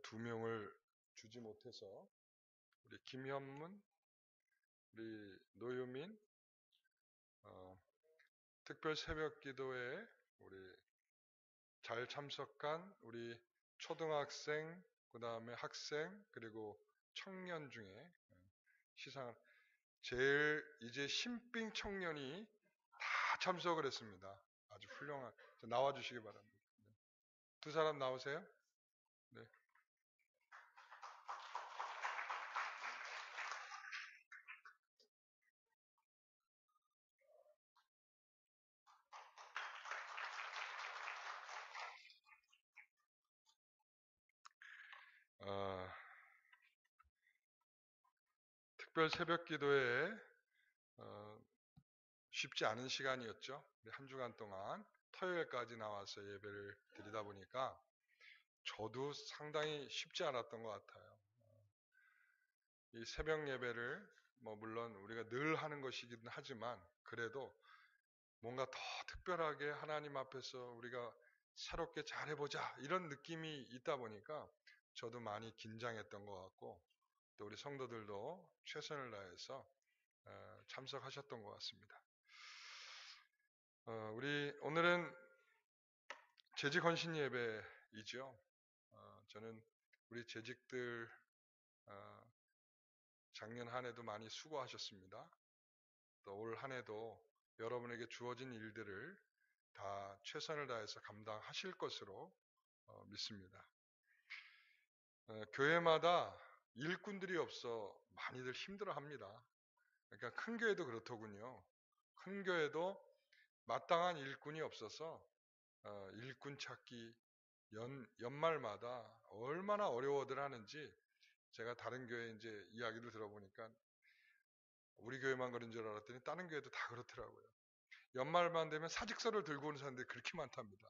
두 명을 주지 못해서 우리 김현문, 우리 노유민, 특별 새벽 기도에 우리 잘 참석한 우리 초등학생, 그 다음에 학생, 그리고 청년 중에 시상 제일 이제 신빙 청년이 다 참석을 했습니다. 아주 훌륭한. 나와주시기 바랍니다. 두 사람 나오세요. 네. 특별 새벽 기도에 쉽지 않은 시간이었죠. 한 주간 동안 토요일까지 나와서 예배를 드리다 보니까 저도 상당히 쉽지 않았던 것 같아요. 이 새벽 예배를 물론 우리가 늘 하는 것이긴 하지만 그래도 뭔가 더 특별하게 하나님 앞에서 우리가 새롭게 잘해보자 이런 느낌이 있다 보니까 저도 많이 긴장했던 것 같고 또 우리 성도들도 최선을 다해서 참석하셨던 것 같습니다. 우리 오늘은 재직 헌신 예배이죠. 저는 우리 재직들 작년 한 해도 많이 수고하셨습니다. 또 올 한 해도 여러분에게 주어진 일들을 다 최선을 다해서 감당하실 것으로 믿습니다. 교회마다 일꾼들이 없어 많이들 힘들어합니다. 그러니까 큰 교회도 그렇더군요. 큰 교회도 마땅한 일꾼이 없어서 일꾼 찾기 연말마다 얼마나 어려워들 하는지 제가 다른 교회 이제 이야기를 들어보니까 우리 교회만 그런 줄 알았더니 다른 교회도 다 그렇더라고요. 연말만 되면 사직서를 들고 오는 사람들이 그렇게 많답니다.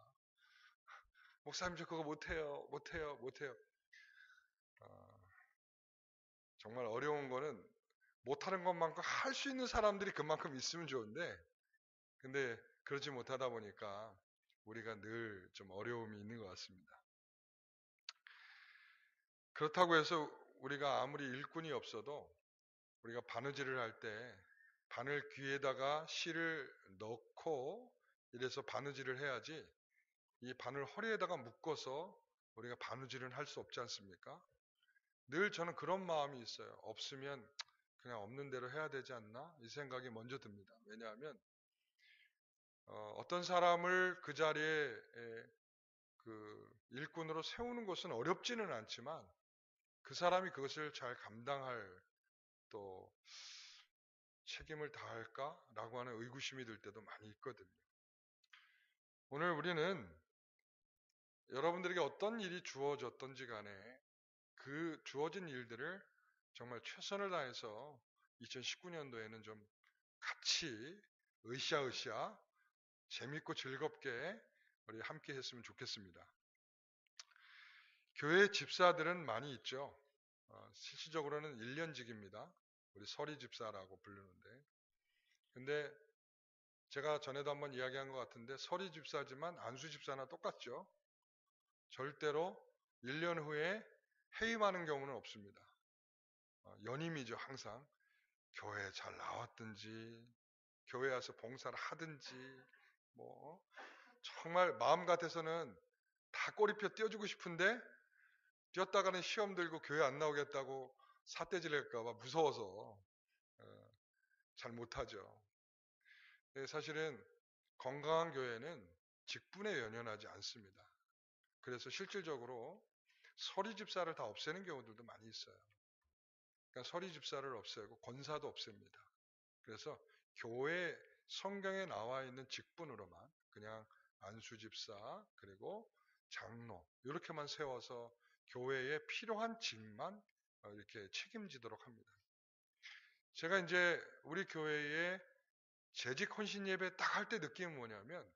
목사님 저 그거 못해요. 정말 어려운 거는 못하는 것만큼 할 수 있는 사람들이 그만큼 있으면 좋은데 근데 그렇지 못하다 보니까 우리가 늘 좀 어려움이 있는 것 같습니다. 그렇다고 해서 우리가 아무리 일꾼이 없어도 우리가 바느질을 할 때 바늘 귀에다가 실을 넣고 이래서 바느질을 해야지 이 바늘 허리에다가 묶어서 우리가 바느질은 할 수 없지 않습니까? 늘 저는 그런 마음이 있어요. 없으면 그냥 없는 대로 해야 되지 않나? 이 생각이 먼저 듭니다. 왜냐하면 어떤 사람을 그 자리에 그 일꾼으로 세우는 것은 어렵지는 않지만 그 사람이 그것을 잘 감당할 또 책임을 다할까라고 하는 의구심이 들 때도 많이 있거든요. 오늘 우리는 여러분들에게 어떤 일이 주어졌던지 간에 그 주어진 일들을 정말 최선을 다해서 2019년도에는 좀 같이 으쌰으쌰 재밌고 즐겁게 우리 함께 했으면 좋겠습니다. 교회 집사들은 많이 있죠. 실질적으로는 1년직입니다. 우리 서리 집사라고 부르는데. 근데 제가 전에도 한번 이야기한 것 같은데 서리 집사지만 안수 집사나 똑같죠. 절대로 1년 후에 해임하는 경우는 없습니다. 연임이죠. 항상 교회에 잘 나왔든지 교회 와서 봉사를 하든지 뭐 정말 마음 같아서는 다 꼬리표 띄워주고 싶은데 뛰었다가는 시험 들고 교회 안 나오겠다고 사태질 할까봐 무서워서 잘 못하죠. 사실은 건강한 교회는 직분에 연연하지 않습니다. 그래서 실질적으로 서리 집사를 다 없애는 경우들도 많이 있어요. 그러니까 서리 집사를 없애고 권사도 없앱니다. 그래서 교회 성경에 나와 있는 직분으로만 그냥 안수 집사 그리고 장로 이렇게만 세워서 교회에 필요한 직만 이렇게 책임지도록 합니다. 제가 이제 우리 교회에 재직 헌신 예배 딱 할 때 느낌이 뭐냐면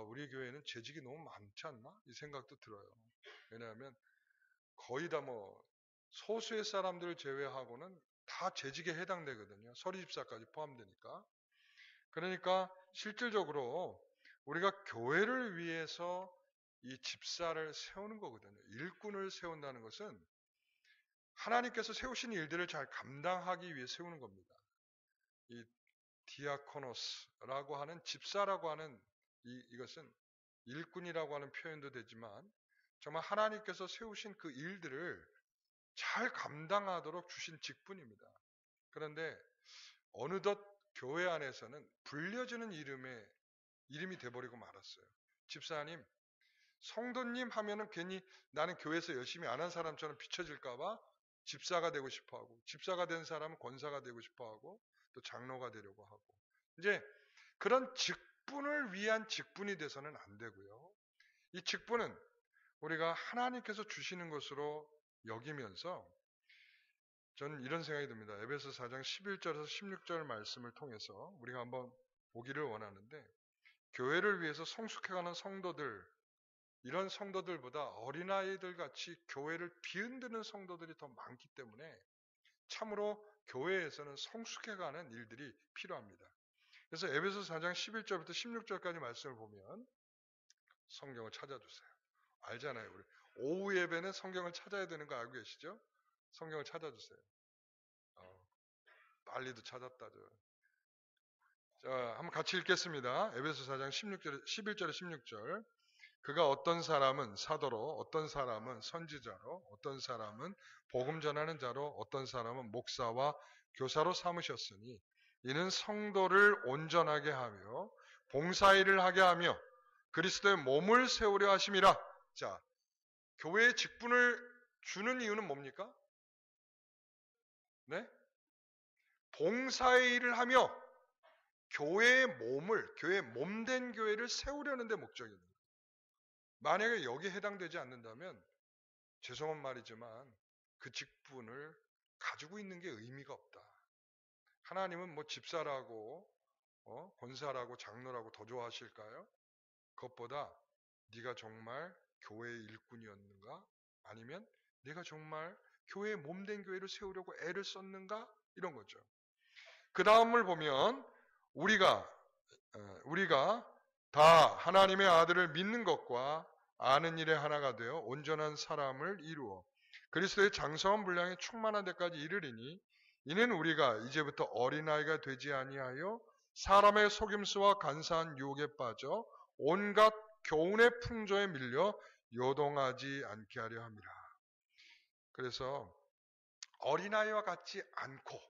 우리 교회는 재직이 너무 많지 않나? 이 생각도 들어요. 왜냐하면 거의 다 소수의 사람들을 제외하고는 다 재직에 해당되거든요. 서리집사까지 포함되니까. 그러니까 실질적으로 우리가 교회를 위해서 이 집사를 세우는 거거든요. 일꾼을 세운다는 것은 하나님께서 세우신 일들을 잘 감당하기 위해 세우는 겁니다. 이 디아코노스라고 하는 집사라고 하는 이것은 일꾼이라고 하는 표현도 되지만 정말 하나님께서 세우신 그 일들을 잘 감당하도록 주신 직분입니다. 그런데 어느덧 교회 안에서는 불려지는 이름이 돼버리고 말았어요. 집사님, 성도님 하면은 괜히 나는 교회에서 열심히 안 한 사람처럼 비춰질까봐 집사가 되고 싶어 하고, 집사가 된 사람은 권사가 되고 싶어 하고, 또 장로가 되려고 하고. 이제 그런 직분을 위한 직분이 돼서는 안 되고요. 이 직분은 우리가 하나님께서 주시는 것으로 여기면서 저는 이런 생각이 듭니다. 에베소 4장 11절에서 16절 말씀을 통해서 우리가 한번 보기를 원하는데, 교회를 위해서 성숙해가는 성도들, 이런 성도들보다 어린아이들 같이 교회를 뒤흔드는 성도들이 더 많기 때문에 참으로 교회에서는 성숙해가는 일들이 필요합니다. 그래서 에베소 4장 11절부터 16절까지 말씀을 보면 성경을 찾아주세요. 알잖아요. 우리 오후 예배는 성경을 찾아야 되는 거 알고 계시죠? 성경을 찾아주세요. 빨리도 찾았다죠. 자, 한번 같이 읽겠습니다. 에베소 4장 11절에 16절. 그가 어떤 사람은 사도로, 어떤 사람은 선지자로, 어떤 사람은 복음 전하는 자로, 어떤 사람은 목사와 교사로 삼으셨으니 이는 성도를 온전하게 하며 봉사일을 하게 하며 그리스도의 몸을 세우려 하심이라. 자, 교회의 직분을 주는 이유는 뭡니까? 네? 봉사의 일을 하며 교회의 몸된 교회를 세우려는 데 목적입니다. 만약에 여기에 해당되지 않는다면 죄송한 말이지만 그 직분을 가지고 있는 게 의미가 없다. 하나님은 뭐 집사라고 권사라고 장로라고 더 좋아하실까요? 그것보다 네가 정말 교회의 일꾼이었는가? 아니면 네가 정말 교회의 몸된 교회를 세우려고 애를 썼는가? 이런 거죠. 그 다음을 보면 우리가 다 하나님의 아들을 믿는 것과 아는 일에 하나가 되어 온전한 사람을 이루어 그리스도의 장성한 분량에 충만한 데까지 이르리니 이는 우리가 이제부터 어린아이가 되지 아니하여 사람의 속임수와 간사한 유혹에 빠져 온갖 교훈의 풍조에 밀려 요동하지 않게 하려 함이라. 그래서 어린아이와 같지 않고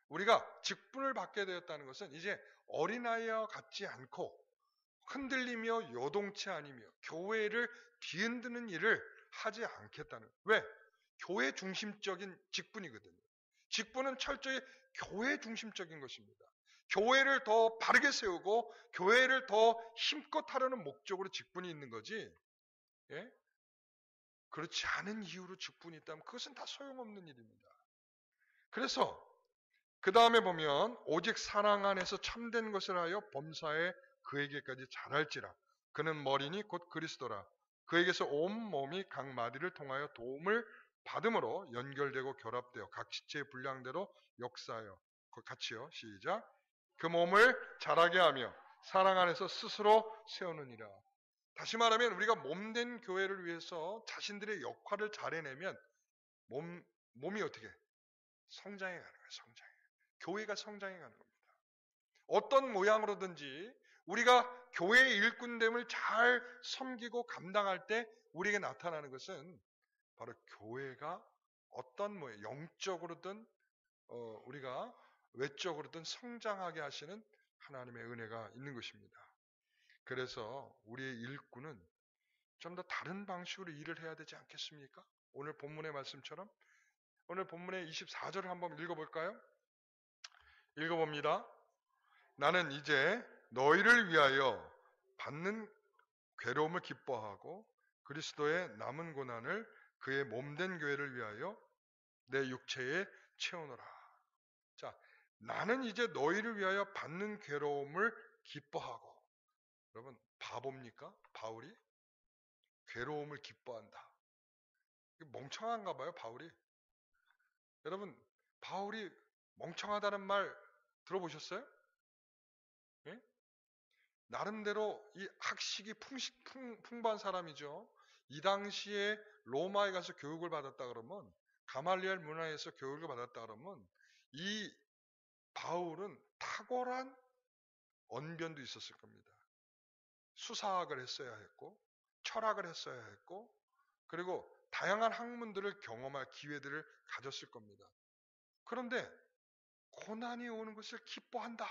우리가 직분을 받게 되었다는 것은 이제 어린아이와 같지 않고 흔들리며 요동치 아니며 교회를 뒤흔드는 일을 하지 않겠다는. 왜? 교회 중심적인 직분이거든요. 직분은 철저히 교회 중심적인 것입니다. 교회를 더 바르게 세우고 교회를 더 힘껏 하려는 목적으로 직분이 있는 거지. 예? 그렇지 않은 이유로 직분이 있다면 그것은 다 소용없는 일입니다. 그래서 그 다음에 보면 오직 사랑 안에서 참된 것을 하여 범사에 그에게까지 자랄지라. 그는 머리니 곧 그리스도라. 그에게서 온 몸이 각 마디를 통하여 도움을 받음으로 연결되고 결합되어 각 지체의 분량대로 역사하여 같이요. 시작. 그 몸을 자라게 하며 사랑 안에서 스스로 세우느니라. 다시 말하면 우리가 몸된 교회를 위해서 자신들의 역할을 잘 해내면 몸이 어떻게 성장해 가는 거예요. 교회가 성장해 가는 겁니다. 어떤 모양으로든지 우리가 교회의 일꾼됨을 잘 섬기고 감당할 때 우리에게 나타나는 것은 바로 교회가 어떤 모양, 영적으로든 우리가 외적으로든 성장하게 하시는 하나님의 은혜가 있는 것입니다. 그래서 우리의 일꾼은 좀 더 다른 방식으로 일을 해야 되지 않겠습니까? 오늘 본문의 말씀처럼 오늘 본문의 24절을 한번 읽어볼까요? 읽어봅니다. 나는 이제 너희를 위하여 받는 괴로움을 기뻐하고 그리스도의 남은 고난을 그의 몸된 교회를 위하여 내 육체에 채우노라. 자, 나는 이제 너희를 위하여 받는 괴로움을 기뻐하고. 여러분 바보입니까? 바울이? 괴로움을 기뻐한다. 멍청한가 봐요, 바울이. 여러분, 바울이 멍청하다는 말 들어보셨어요? 예? 나름대로 이 학식이 풍부한 사람이죠. 이 당시에 로마에 가서 교육을 받았다 그러면, 가말리엘 문화에서 교육을 받았다 그러면, 이 바울은 탁월한 언변도 있었을 겁니다. 수사학을 했어야 했고, 철학을 했어야 했고, 그리고 다양한 학문들을 경험할 기회들을 가졌을 겁니다. 그런데 고난이 오는 것을 기뻐한다.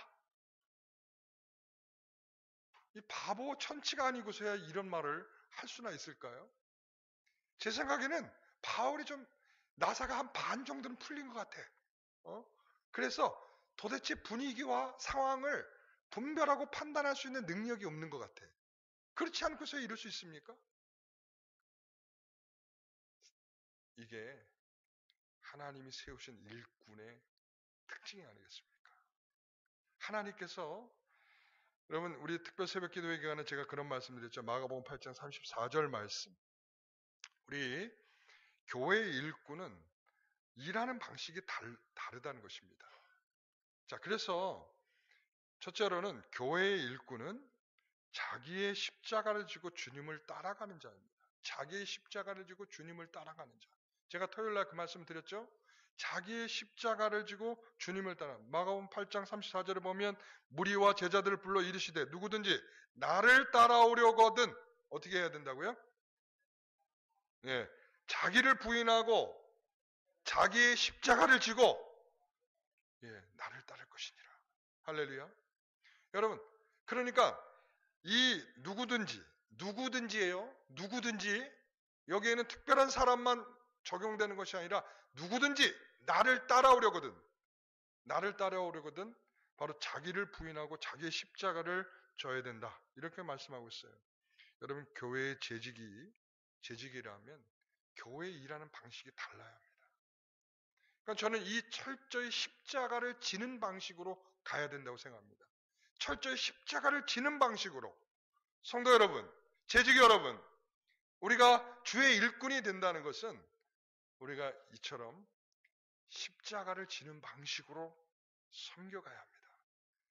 이 바보 천치가 아니고서야 이런 말을 할 수나 있을까요? 제 생각에는 바울이 좀 나사가 한 반 정도는 풀린 것 같아. 그래서 도대체 분위기와 상황을 분별하고 판단할 수 있는 능력이 없는 것 같아. 그렇지 않고서 이럴 수 있습니까? 이게 하나님이 세우신 일꾼의 특징이 아니겠습니까? 하나님께서, 여러분, 우리 특별 새벽 기도회 기간에 제가 그런 말씀 드렸죠. 마가복음 8장 34절 말씀. 우리 교회의 일꾼은 일하는 방식이 다르다는 것입니다. 자, 그래서 첫째로는 교회의 일꾼은 자기의 십자가를 지고 주님을 따라가는 자입니다. 자기의 십자가를 지고 주님을 따라가는 자. 제가 토요일 날 그 말씀 드렸죠? 자기의 십자가를 지고 주님을 따라. 마가복음 8장 34절에 보면 무리와 제자들을 불러 이르시되 누구든지 나를 따라오려거든 어떻게 해야 된다고요? 예, 자기를 부인하고 자기의 십자가를 지고 나를 따를 것이니라. 할렐루야. 여러분, 그러니까 이 누구든지예요. 누구든지 여기에는 특별한 사람만 적용되는 것이 아니라 누구든지 나를 따라오려거든 바로 자기를 부인하고 자기의 십자가를 져야 된다. 이렇게 말씀하고 있어요. 여러분, 교회의 재직이라면 교회에 일하는 방식이 달라야 합니다. 그러니까 저는 이 철저히 십자가를 지는 방식으로 가야 된다고 생각합니다. 철저히 십자가를 지는 방식으로. 성도 여러분, 재직 여러분, 우리가 주의 일꾼이 된다는 것은 우리가 이처럼 십자가를 지는 방식으로 섬겨가야 합니다.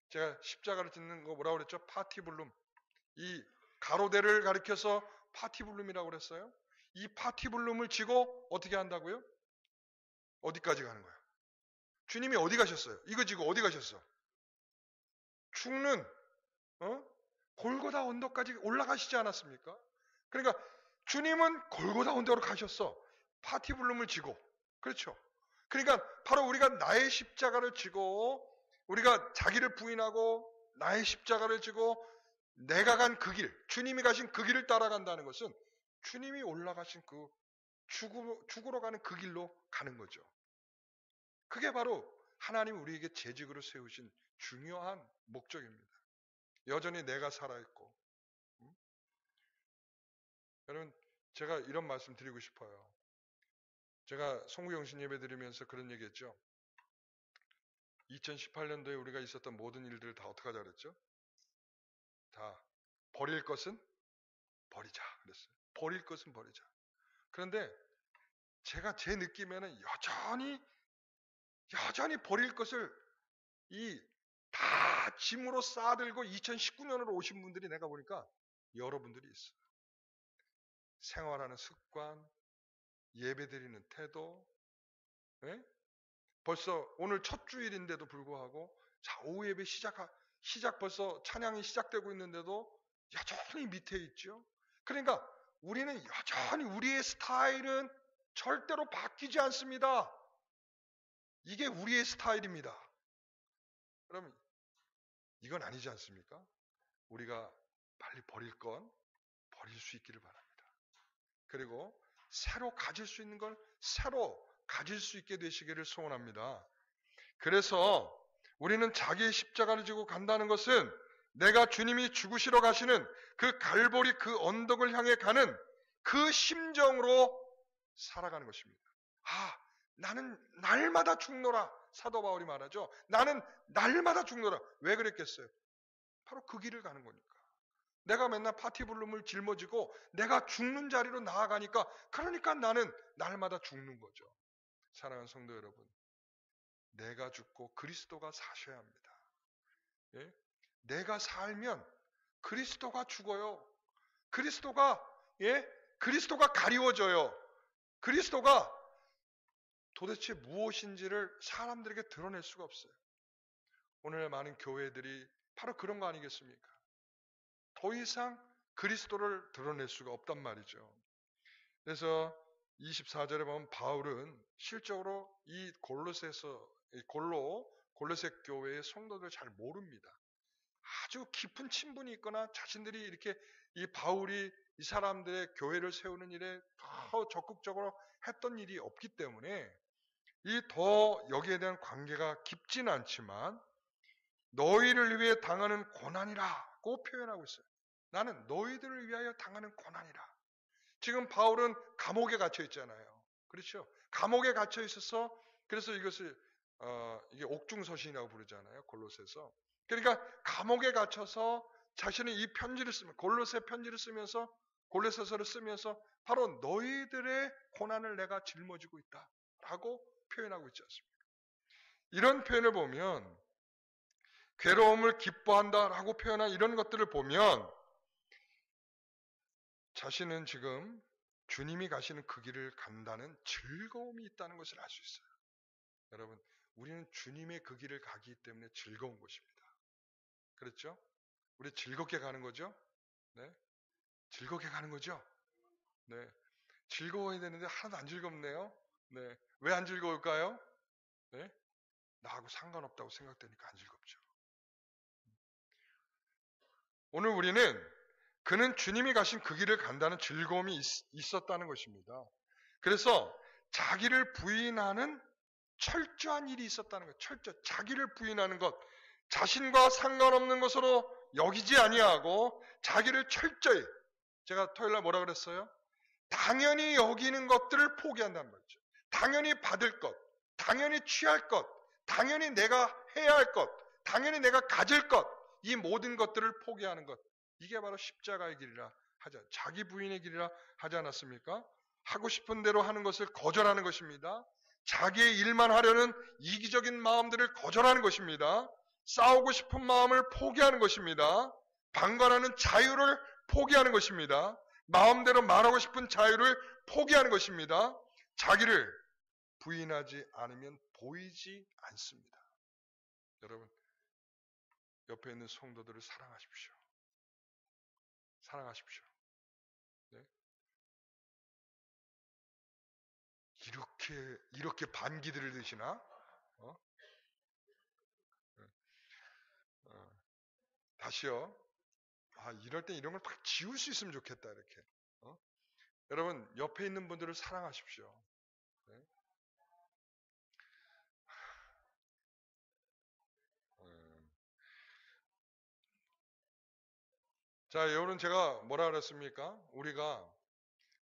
제가 십자가를 짓는 거 뭐라고 그랬죠? 파티블룸. 이 가로대를 가리켜서 파티블룸이라고 그랬어요. 이 파티블룸을 지고 어떻게 한다고요? 어디까지 가는 거야? 주님이 어디 가셨어요? 이거 지고 어디 가셨어? 죽는 골고다 언덕까지 올라가시지 않았습니까? 그러니까 주님은 골고다 언덕으로 가셨어. 파티블룸을 지고. 그렇죠? 그러니까 바로 우리가 나의 십자가를 지고 우리가 자기를 부인하고 나의 십자가를 지고 내가 간 그 길, 주님이 가신 그 길을 따라간다는 것은 주님이 올라가신 그 죽으러 가는 그 길로 가는 거죠. 그게 바로 하나님 우리에게 재직으로 세우신 중요한 목적입니다. 여전히 내가 살아있고. 여러분, 제가 이런 말씀 드리고 싶어요. 제가 송구영신 예배 드리면서 그런 얘기 했죠. 2018년도에 우리가 있었던 모든 일들을 다 어떻게 하자 그랬죠? 다 버릴 것은 버리자 그랬어요. 버릴 것은 버리자. 그런데 제가 제 느낌에는 여전히 버릴 것을 다 짐으로 쌓아들고 2019년으로 오신 분들이 내가 보니까 여러분들이 있어요. 생활하는 습관, 예배드리는 태도, 예? 벌써 오늘 첫 주일인데도 불구하고 자, 오후 예배 시작 벌써 찬양이 시작되고 있는데도 여전히 밑에 있죠. 그러니까 우리는 여전히 우리의 스타일은 절대로 바뀌지 않습니다. 이게 우리의 스타일입니다. 그럼 이건 아니지 않습니까? 우리가 빨리 버릴 건 버릴 수 있기를 바랍니다. 그리고 새로 가질 수 있는 걸 새로 가질 수 있게 되시기를 소원합니다. 그래서 우리는 자기의 십자가를 지고 간다는 것은 내가 주님이 죽으시러 가시는 그 갈보리 그 언덕을 향해 가는 그 심정으로 살아가는 것입니다. 나는 날마다 죽노라. 사도 바울이 말하죠. 나는 날마다 죽노라. 왜 그랬겠어요? 바로 그 길을 가는 거니까. 내가 맨날 파티블룸을 짊어지고 내가 죽는 자리로 나아가니까 그러니까 나는 날마다 죽는 거죠. 사랑하는 성도 여러분, 내가 죽고 그리스도가 사셔야 합니다. 예? 내가 살면 그리스도가 죽어요. 그리스도가 그리스도가 가리워져요. 그리스도가 도대체 무엇인지를 사람들에게 드러낼 수가 없어요. 오늘 많은 교회들이 바로 그런 거 아니겠습니까? 더 이상 그리스도를 드러낼 수가 없단 말이죠. 그래서 24절에 보면 바울은 실적으로 이 골로새 교회의 성도들 잘 모릅니다. 아주 깊은 친분이 있거나 자신들이 이렇게 이 바울이 이 사람들의 교회를 세우는 일에 더 적극적으로 했던 일이 없기 때문에 이 더 여기에 대한 관계가 깊지는 않지만 너희를 위해 당하는 고난이라고 표현하고 있어요. 나는 너희들을 위하여 당하는 고난이라. 지금 바울은 감옥에 갇혀 있잖아요. 그렇죠? 감옥에 갇혀 있어서 그래서 이것을 이게 옥중서신이라고 부르잖아요. 골로새서. 그러니까 감옥에 갇혀서 자신은 이 편지를 쓰면 골로새 편지를 쓰면서 골로새서를 쓰면서 바로 너희들의 고난을 내가 짊어지고 있다라고 표현하고 있지 않습니까? 이런 표현을 보면 괴로움을 기뻐한다라고 표현한 이런 것들을 보면 자신은 지금 주님이 가시는 그 길을 간다는 즐거움이 있다는 것을 알 수 있어요. 여러분, 우리는 주님의 그 길을 가기 때문에 즐거운 것입니다. 그렇죠? 우리 즐겁게 가는 거죠? 네? 즐겁게 가는 거죠? 네. 즐거워야 되는데 하나도 안 즐겁네요. 네. 왜 안 즐거울까요? 네? 나하고 상관없다고 생각되니까 안 즐겁죠. 오늘 우리는 그는 주님이 가신 그 길을 간다는 즐거움이 있었다는 것입니다. 그래서 자기를 부인하는 철저한 일이 있었다는 것. 자기를 부인하는 것. 자신과 상관없는 것으로 여기지 아니하고 자기를 철저히, 제가 토요일날 뭐라 그랬어요? 당연히 여기는 것들을 포기한다는 거죠. 당연히 받을 것, 당연히 취할 것, 당연히 내가 해야 할 것, 당연히 내가 가질 것, 이 모든 것들을 포기하는 것. 이게 바로 십자가의 길이라 자기 부인의 길이라 하지 않았습니까? 하고 싶은 대로 하는 것을 거절하는 것입니다. 자기의 일만 하려는 이기적인 마음들을 거절하는 것입니다. 싸우고 싶은 마음을 포기하는 것입니다. 방관하는 자유를 포기하는 것입니다. 마음대로 말하고 싶은 자유를 포기하는 것입니다. 자기를 부인하지 않으면 보이지 않습니다. 여러분, 옆에 있는 성도들을 사랑하십시오. 사랑하십시오. 네? 이렇게 반기들을 드시나? 다시요. 이럴 때 이런 걸 팍 지울 수 있으면 좋겠다, 이렇게. 여러분, 옆에 있는 분들을 사랑하십시오. 네? 자, 여러분 제가 뭐라 그랬습니까? 우리가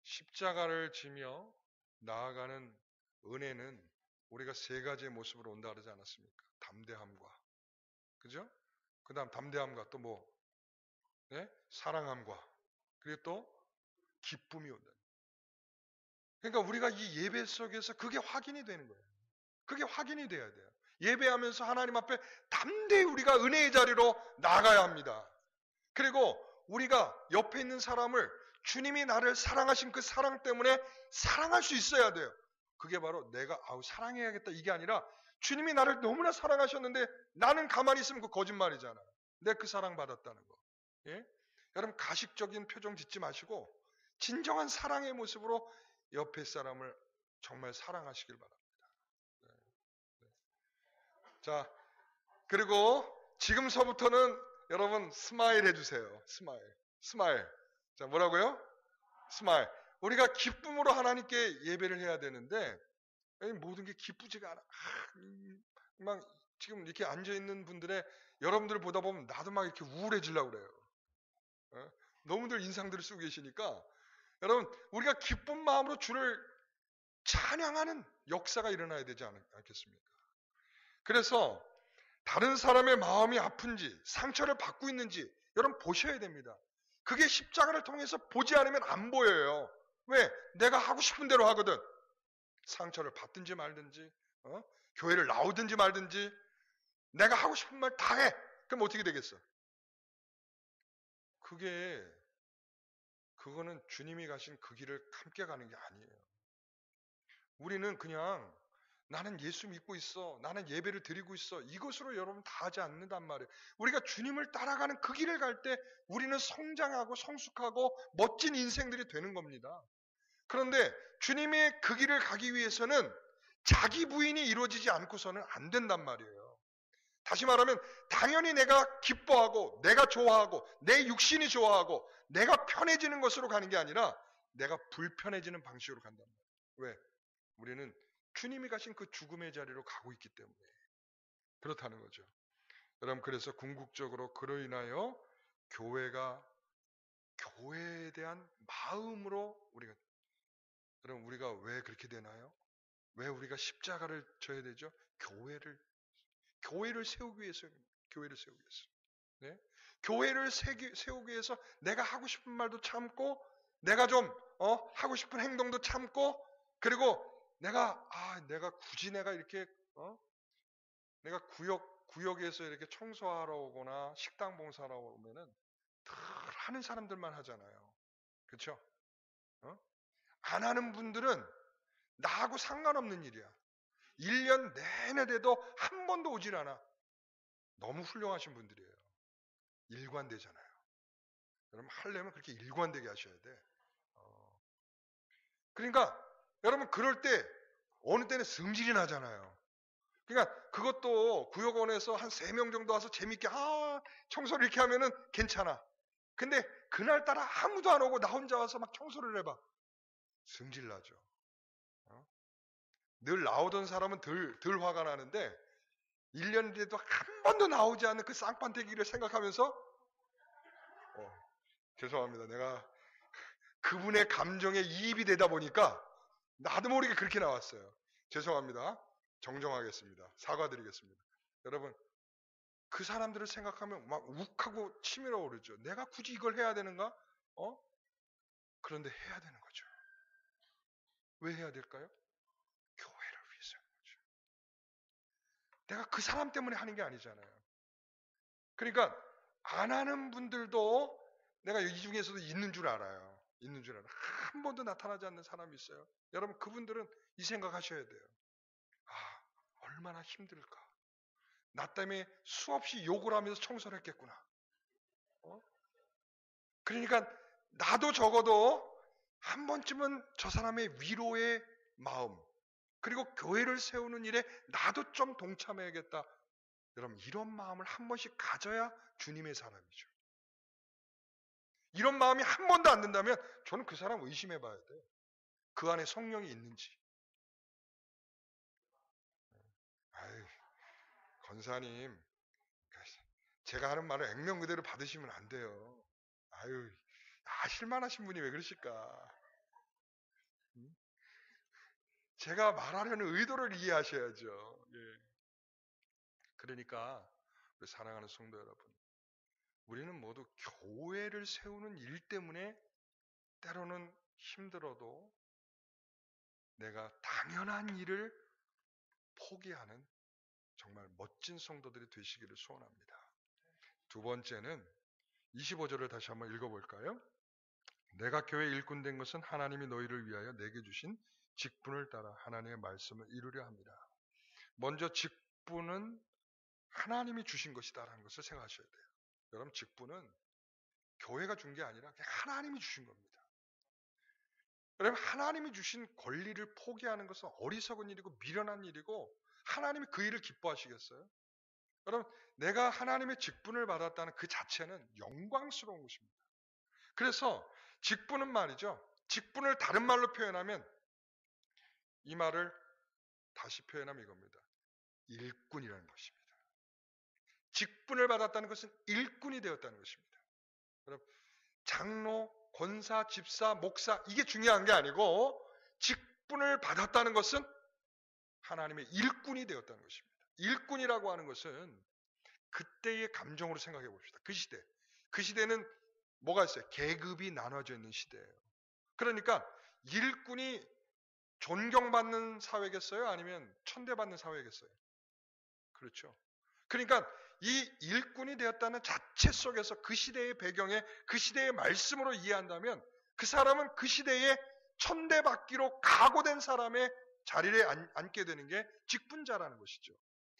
십자가를 지며 나아가는 은혜는 우리가 세 가지의 모습으로 온다 그러지 않았습니까? 담대함과, 그죠? 그 다음 담대함과 또 뭐? 네? 사랑함과, 그리고 또 기쁨이 온다. 그러니까 우리가 이 예배 속에서 그게 확인이 되는 거예요. 그게 확인이 돼야 돼요. 예배하면서 하나님 앞에 담대히 우리가 은혜의 자리로 나가야 합니다. 그리고 우리가 옆에 있는 사람을 주님이 나를 사랑하신 그 사랑 때문에 사랑할 수 있어야 돼요. 그게 바로 내가 사랑해야겠다 이게 아니라 주님이 나를 너무나 사랑하셨는데 나는 가만히 있으면 그 거짓말이잖아. 내가 그 사랑 받았다는 거. 예? 여러분 가식적인 표정 짓지 마시고 진정한 사랑의 모습으로 옆에 사람을 정말 사랑하시길 바랍니다. 자, 그리고 지금서부터는 여러분 스마일 해주세요. 스마일. 자, 뭐라고요? 스마일. 우리가 기쁨으로 하나님께 예배를 해야 되는데 모든 게 기쁘지가 않아. 막 지금 이렇게 앉아있는 분들의 여러분들을 보다 보면 나도 막 이렇게 우울해지려고 그래요. 너무들 인상들을 쓰고 계시니까 여러분 우리가 기쁜 마음으로 주를 찬양하는 역사가 일어나야 되지 않겠습니까? 그래서 다른 사람의 마음이 아픈지 상처를 받고 있는지 여러분 보셔야 됩니다. 그게 십자가를 통해서 보지 않으면 안 보여요. 왜? 내가 하고 싶은 대로 하거든. 상처를 받든지 말든지 교회를 나오든지 말든지 내가 하고 싶은 말 다 해. 그럼 어떻게 되겠어? 그거는 주님이 가신 그 길을 함께 가는 게 아니에요. 우리는 그냥 나는 예수 믿고 있어. 나는 예배를 드리고 있어. 이것으로 여러분 다 하지 않는단 말이에요. 우리가 주님을 따라가는 그 길을 갈 때 우리는 성장하고 성숙하고 멋진 인생들이 되는 겁니다. 그런데 주님의 그 길을 가기 위해서는 자기 부인이 이루어지지 않고서는 안 된단 말이에요. 다시 말하면 당연히 내가 기뻐하고 내가 좋아하고 내 육신이 좋아하고 내가 편해지는 것으로 가는 게 아니라 내가 불편해지는 방식으로 간단 말이에요. 왜? 우리는 주님이 가신 그 죽음의 자리로 가고 있기 때문에 그렇다는 거죠. 여러분, 그래서 궁극적으로 그로 인하여 교회에 대한 마음으로 우리가 왜 그렇게 되나요? 왜 우리가 십자가를 져야 되죠? 교회를 세우기 위해서. 교회를 세우기 위해서. 네? 교회를 세우기 위해서 내가 하고 싶은 말도 참고 내가 좀 하고 싶은 행동도 참고 그리고 내가 굳이 내가 이렇게 내가 구역에서 이렇게 청소하러 오거나 식당 봉사하러 오면은 늘 하는 사람들만 하잖아요. 그렇죠? 안 하는 분들은 나하고 상관없는 일이야. 1년 내내 돼도 한 번도 오질 않아. 너무 훌륭하신 분들이에요. 일관되잖아요. 여러분 하려면 그렇게 일관되게 하셔야 돼. 그러니까 여러분 그럴 때 어느 때는 승질이 나잖아요. 그러니까 그것도 구역원에서 한 3명 정도 와서 재밌게 청소를 이렇게 하면은 괜찮아. 근데 그날따라 아무도 안 오고 나 혼자 와서 막 청소를 해봐. 승질 나죠. 늘 나오던 사람은 덜 화가 나는데 1년 뒤에도 한 번도 나오지 않는 그 쌍판대기를 생각하면서 죄송합니다. 내가 그분의 감정에 이입이 되다 보니까 나도 모르게 그렇게 나왔어요. 죄송합니다. 정정하겠습니다. 사과드리겠습니다. 여러분 그 사람들을 생각하면 막 욱하고 치밀어 오르죠. 내가 굳이 이걸 해야 되는가? 그런데 해야 되는 거죠. 왜 해야 될까요? 교회를 위해서 하는 거죠. 내가 그 사람 때문에 하는 게 아니잖아요. 그러니까 안 하는 분들도 내가 이 중에서도 있는 줄 알아요. 있는 줄 알아요. 한 번도 나타나지 않는 사람이 있어요. 여러분 그분들은 이 생각하셔야 돼요. 얼마나 힘들까. 나 때문에 수없이 욕을 하면서 청소를 했겠구나. 그러니까 나도 적어도 한 번쯤은 저 사람의 위로의 마음 그리고 교회를 세우는 일에 나도 좀 동참해야겠다. 여러분 이런 마음을 한 번씩 가져야 주님의 사람이죠. 이런 마음이 한 번도 안 든다면 저는 그 사람 의심해 봐야 돼요. 그 안에 성령이 있는지. 아유, 권사님 제가 하는 말을 액면 그대로 받으시면 안 돼요. 아유, 실만하신 분이 왜 그러실까? 제가 말하려는 의도를 이해하셔야죠. 예. 그러니까 우리 사랑하는 성도 여러분, 우리는 모두 교회를 세우는 일 때문에 때로는 힘들어도 내가 당연한 일을 포기하는 정말 멋진 성도들이 되시기를 소원합니다. 두 번째는 25절을 다시 한번 읽어볼까요? 내가 교회 일꾼 된 것은 하나님이 너희를 위하여 내게 주신 직분을 따라 하나님의 말씀을 이루려 합니다. 먼저 직분은 하나님이 주신 것이다라는 것을 생각하셔야 돼요. 여러분 직분은 교회가 준 게 아니라 그냥 하나님이 주신 겁니다. 여러분 하나님이 주신 권리를 포기하는 것은 어리석은 일이고 미련한 일이고 하나님이 그 일을 기뻐하시겠어요? 여러분 내가 하나님의 직분을 받았다는 그 자체는 영광스러운 것입니다. 그래서 직분은 말이죠. 직분을 다른 말로 표현하면 이 말을 다시 표현하면 이겁니다. 일꾼이라는 것입니다. 직분을 받았다는 것은 일꾼이 되었다는 것입니다. 여러분 장로, 권사, 집사, 목사 이게 중요한 게 아니고 직분을 받았다는 것은 하나님의 일꾼이 되었다는 것입니다. 일꾼이라고 하는 것은 그때의 감정으로 생각해 봅시다. 그 시대는 뭐가 있어요? 계급이 나눠져 있는 시대예요. 그러니까 일꾼이 존경받는 사회겠어요? 아니면 천대받는 사회겠어요? 그렇죠. 그러니까 이 일꾼이 되었다는 자체 속에서 그 시대의 배경에 그 시대의 말씀으로 이해한다면 그 사람은 그 시대에 천대받기로 각오된 사람의 자리에 앉게 되는 게 직분자라는 것이죠.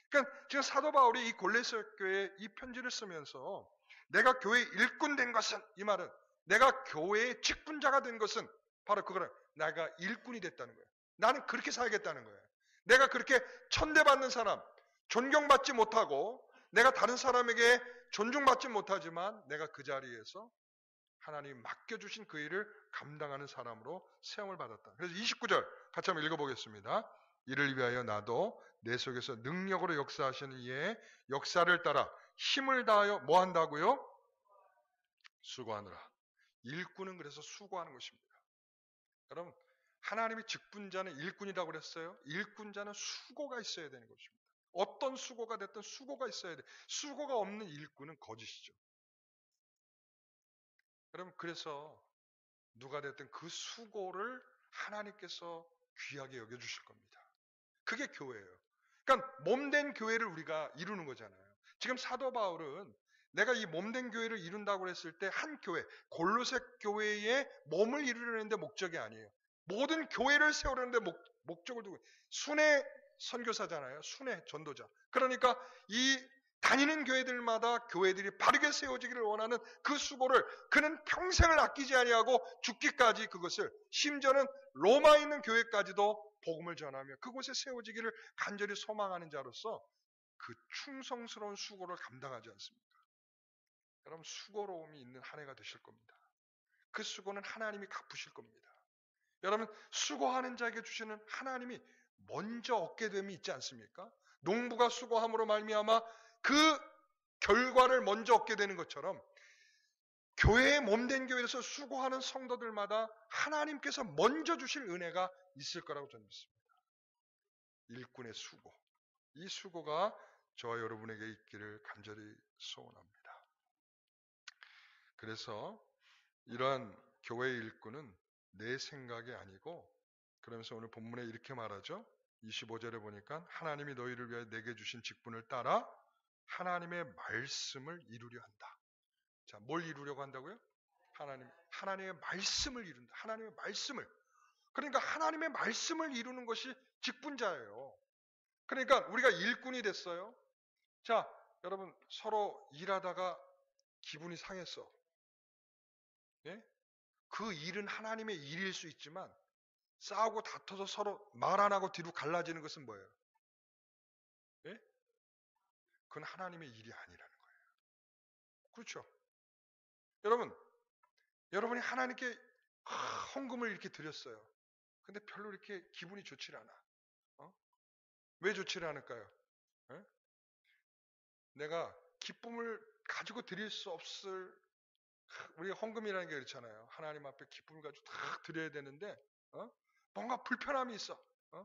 그러니까 지금 사도 바울이 이 골로새 교회에 이 편지를 쓰면서 내가 교회 일꾼 된 것은, 이 말은 내가 교회의 직분자가 된 것은 바로 그거는 내가 일꾼이 됐다는 거예요. 나는 그렇게 살겠다는 거예요. 내가 그렇게 천대받는 사람, 존경받지 못하고 내가 다른 사람에게 존중받지 못하지만 내가 그 자리에서 하나님이 맡겨주신 그 일을 감당하는 사람으로 세움을 받았다. 그래서 29절 같이 한번 읽어보겠습니다. 이를 위하여 나도 내 속에서 능력으로 역사하시는 이의 역사를 따라 힘을 다하여 뭐 한다고요? 수고하느라. 일꾼은 그래서 수고하는 것입니다. 여러분, 하나님의 직분자는 일꾼이라고 그랬어요. 일꾼자는 수고가 있어야 되는 것입니다. 어떤 수고가 됐든 수고가 있어야 돼. 수고가 없는 일꾼은 거짓이죠. 여러분, 그래서 누가 됐든 그 수고를 하나님께서 귀하게 여겨주실 겁니다. 그게 교회예요. 그러니까 몸된 교회를 우리가 이루는 거잖아요. 지금 사도 바울은 내가 이 몸된 교회를 이룬다고 했을 때 한 교회, 골로새 교회의 몸을 이루려는데 목적이 아니에요. 모든 교회를 세우려는데 목적을 두고 순회 선교사잖아요. 순회 전도자. 그러니까 이 다니는 교회들마다 교회들이 바르게 세워지기를 원하는 그 수고를 그는 평생을 아끼지 아니하고 죽기까지 그것을, 심지어는 로마에 있는 교회까지도 복음을 전하며 그곳에 세워지기를 간절히 소망하는 자로서 그 충성스러운 수고를 감당하지 않습니까? 여러분, 수고로움이 있는 한 해가 되실 겁니다. 그 수고는 하나님이 갚으실 겁니다. 여러분, 수고하는 자에게 주시는 하나님이 먼저 얻게 됨이 있지 않습니까? 농부가 수고함으로 말미암아 그 결과를 먼저 얻게 되는 것처럼 교회의 몸된 교회에서 수고하는 성도들마다 하나님께서 먼저 주실 은혜가 있을 거라고 저는 믿습니다. 일꾼의 수고. 이 수고가 저와 여러분에게 있기를 간절히 소원합니다. 그래서 이러한 교회의 일꾼은 내 생각이 아니고, 그러면서 오늘 본문에 이렇게 말하죠. 25절에 보니까 하나님이 너희를 위하여 내게 주신 직분을 따라 하나님의 말씀을 이루려 한다. 자, 뭘 이루려고 한다고요? 하나님의 말씀을 이룬다. 하나님의 말씀을. 그러니까 하나님의 말씀을 이루는 것이 직분자예요. 그러니까 우리가 일꾼이 됐어요. 자, 여러분, 서로 일하다가 기분이 상했어. 예? 그 일은 하나님의 일일 수 있지만 싸우고 다퉈서 서로 말 안 하고 뒤로 갈라지는 것은 뭐예요? 예? 그건 하나님의 일이 아니라는 거예요. 그렇죠? 여러분이 하나님께 헌금을 이렇게 드렸어요. 근데 별로 이렇게 기분이 좋질 않아. 어? 왜 좋지를 않을까요? 예? 내가 기쁨을 가지고 드릴 수 없을, 우리가 헌금이라는 게 그렇잖아요. 하나님 앞에 기쁨을 가지고 딱 드려야 되는데 뭔가 불편함이 있어.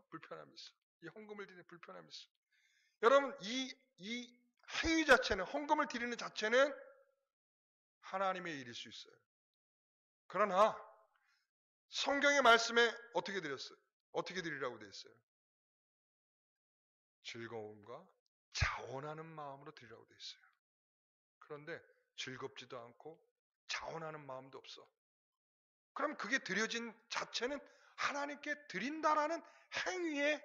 불편함이 있어. 이 헌금을 드리는 불편함이 있어. 여러분, 이 행위 자체는, 헌금을 드리는 자체는 하나님의 일일 수 있어요. 그러나 성경의 말씀에 어떻게 드렸어요? 어떻게 드리라고 되어 있어요? 즐거움과 자원하는 마음으로 드리라고 되어 있어요. 그런데 즐겁지도 않고 자원하는 마음도 없어. 그럼 그게 드려진 자체는 하나님께 드린다라는 행위의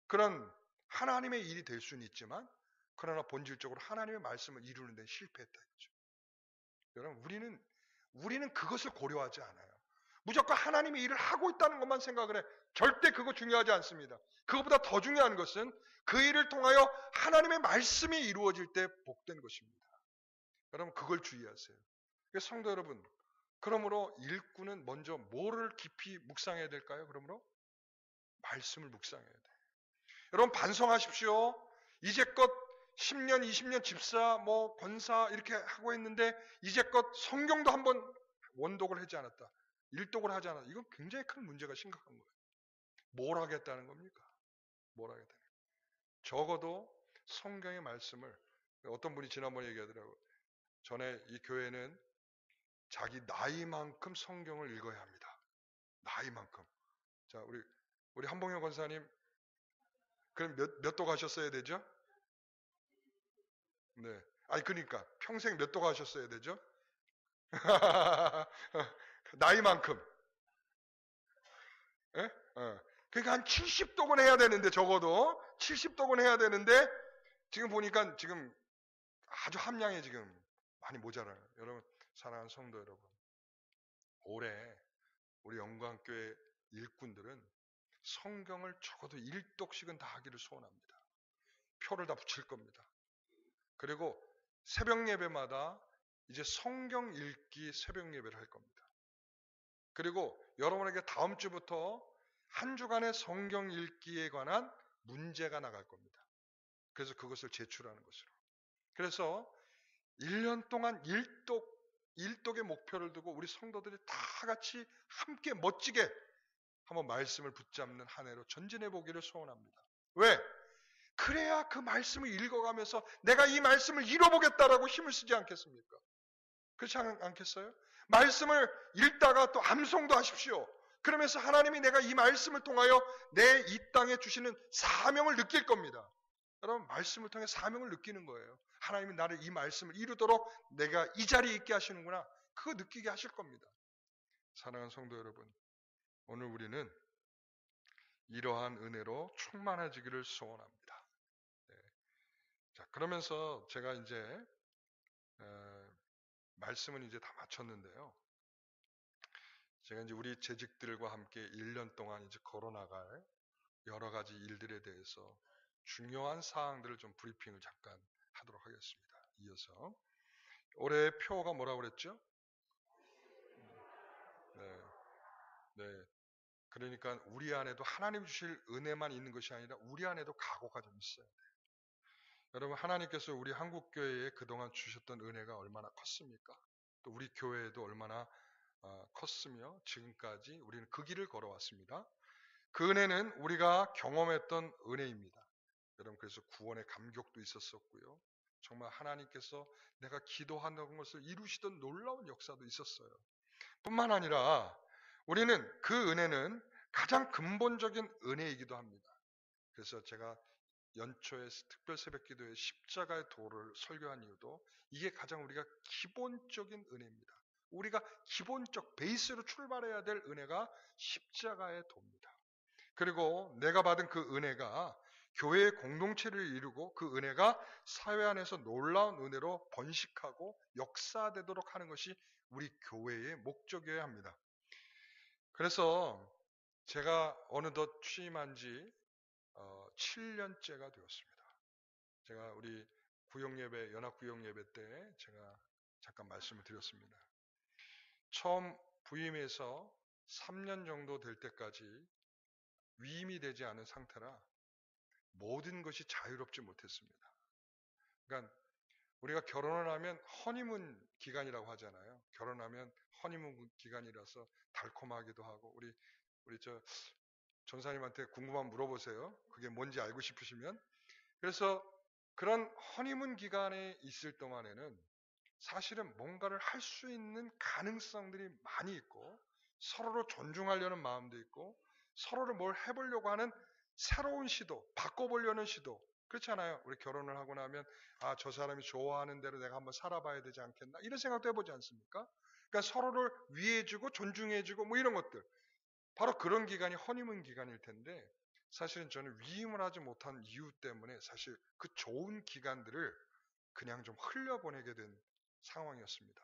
그런 하나님의 일이 될 수는 있지만, 그러나 본질적으로 하나님의 말씀을 이루는 데 실패했다 이거죠. 여러분, 우리는 그것을 고려하지 않아요. 무조건 하나님의 일을 하고 있다는 것만 생각을 해. 절대 그거 중요하지 않습니다. 그것보다 더 중요한 것은 그 일을 통하여 하나님의 말씀이 이루어질 때 복된 것입니다. 여러분, 그걸 주의하세요. 성도 여러분, 그러므로 일꾼은 먼저 뭐를 깊이 묵상해야 될까요? 그러므로 말씀을 묵상해야 돼요. 여러분, 반성하십시오. 이제껏 10년, 20년 집사, 권사 이렇게 하고 있는데 이제껏 성경도 한번 원독을 하지 않았다. 일독을 하지 않았다. 이건 굉장히 큰 문제가 심각한 거예요. 뭘 하겠다는 겁니까? 뭘 하겠다는 거예요. 적어도 성경의 말씀을, 어떤 분이 지난번에 얘기하더라고요. 전에 이 교회는 자기 나이만큼 성경을 읽어야 합니다. 나이만큼. 자, 우리 한봉현 권사님, 그럼 몇 도 가셨어야 되죠? 네. 아니 그러니까 평생 몇 도가 하셨어야 되죠? 나이만큼. 예? 그러니까 한 70독은 해야 되는데 적어도 70독은 해야 되는데 지금 보니까 지금 아주 함량이 지금 많이 모자라요. 여러분 사랑하는 성도 여러분, 올해 우리 영광교회 일꾼들은 성경을 적어도 1독씩은 다 하기를 소원합니다. 표를 다 붙일 겁니다. 그리고 새벽 예배마다 이제 성경 읽기 새벽 예배를 할 겁니다. 그리고 여러분에게 다음 주부터 한 주간의 성경 읽기에 관한 문제가 나갈 겁니다. 그래서 그것을 제출하는 것으로. 그래서 1년 동안 1독의 목표를 두고 우리 성도들이 다 같이 함께 멋지게 한번 말씀을 붙잡는 한 해로 전진해 보기를 소원합니다. 왜? 그래야 그 말씀을 읽어가면서 내가 이 말씀을 이뤄보겠다라고 힘을 쓰지 않겠습니까? 그렇지 않겠어요? 말씀을 읽다가 또 암송도 하십시오. 그러면서 하나님이 내가 이 말씀을 통하여 내 이 땅에 주시는 사명을 느낄 겁니다. 여러분 말씀을 통해 사명을 느끼는 거예요. 하나님이 나를 이 말씀을 이루도록 내가 이 자리에 있게 하시는구나. 그거 느끼게 하실 겁니다. 사랑하는 성도 여러분, 오늘 우리는 이러한 은혜로 충만해지기를 소원합니다. 네. 자, 그러면서 제가 이제 말씀은 이제 다 마쳤는데요. 제가 이제 우리 재직들과 함께 1년 동안 이제 걸어나갈 여러 가지 일들에 대해서 중요한 사항들을 좀 브리핑을 잠깐 하도록 하겠습니다. 이어서 올해의 표가 뭐라고 그랬죠? 네, 네. 그러니까 우리 안에도 하나님 주실 은혜만 있는 것이 아니라 우리 안에도 각오가 좀 있어요. 여러분 하나님께서 우리 한국교회에 그동안 주셨던 은혜가 얼마나 컸습니까? 또 우리 교회에도 얼마나 컸으며 지금까지 우리는 그 길을 걸어왔습니다. 그 은혜는 우리가 경험했던 은혜입니다. 여러분 그래서 구원의 감격도 있었었고요. 정말 하나님께서 내가 기도하는 것을 이루시던 놀라운 역사도 있었어요. 뿐만 아니라 우리는 그 은혜는 가장 근본적인 은혜이기도 합니다. 그래서 제가 연초에 특별 새벽기도에 십자가의 도를 설교한 이유도 이게 가장 우리가 기본적인 은혜입니다. 우리가 기본적 베이스로 출발해야 될 은혜가 십자가의 도입니다. 그리고 내가 받은 그 은혜가 교회의 공동체를 이루고 그 은혜가 사회 안에서 놀라운 은혜로 번식하고 역사되도록 하는 것이 우리 교회의 목적이어야 합니다. 그래서 제가 어느덧 취임한 지 7년째가 되었습니다. 제가 우리 구역예배, 연합구역예배 때 제가 잠깐 말씀을 드렸습니다. 처음 부임해서 3년 정도 될 때까지 위임이 되지 않은 상태라 모든 것이 자유롭지 못했습니다. 그러니까 우리가 결혼을 하면 허니문 기간이라고 하잖아요. 결혼하면 허니문 기간이라서 달콤하기도 하고 우리 저 전사님한테 궁금하면 물어보세요. 그게 뭔지 알고 싶으시면. 그래서 그런 허니문 기간에 있을 동안에는 사실은 뭔가를 할 수 있는 가능성들이 많이 있고 서로를 존중하려는 마음도 있고 서로를 뭘 해보려고 하는 새로운 시도, 바꿔보려는 시도. 그렇잖아요. 우리 결혼을 하고 나면 저 사람이 좋아하는 대로 내가 한번 살아봐야 되지 않겠나 이런 생각도 해보지 않습니까? 그러니까 서로를 위해주고 존중해주고 뭐 이런 것들. 바로 그런 기간이 허니문 기간일 텐데 사실은 저는 위임을 하지 못한 이유 때문에 사실 그 좋은 기간들을 그냥 좀 흘려보내게 된 상황이었습니다.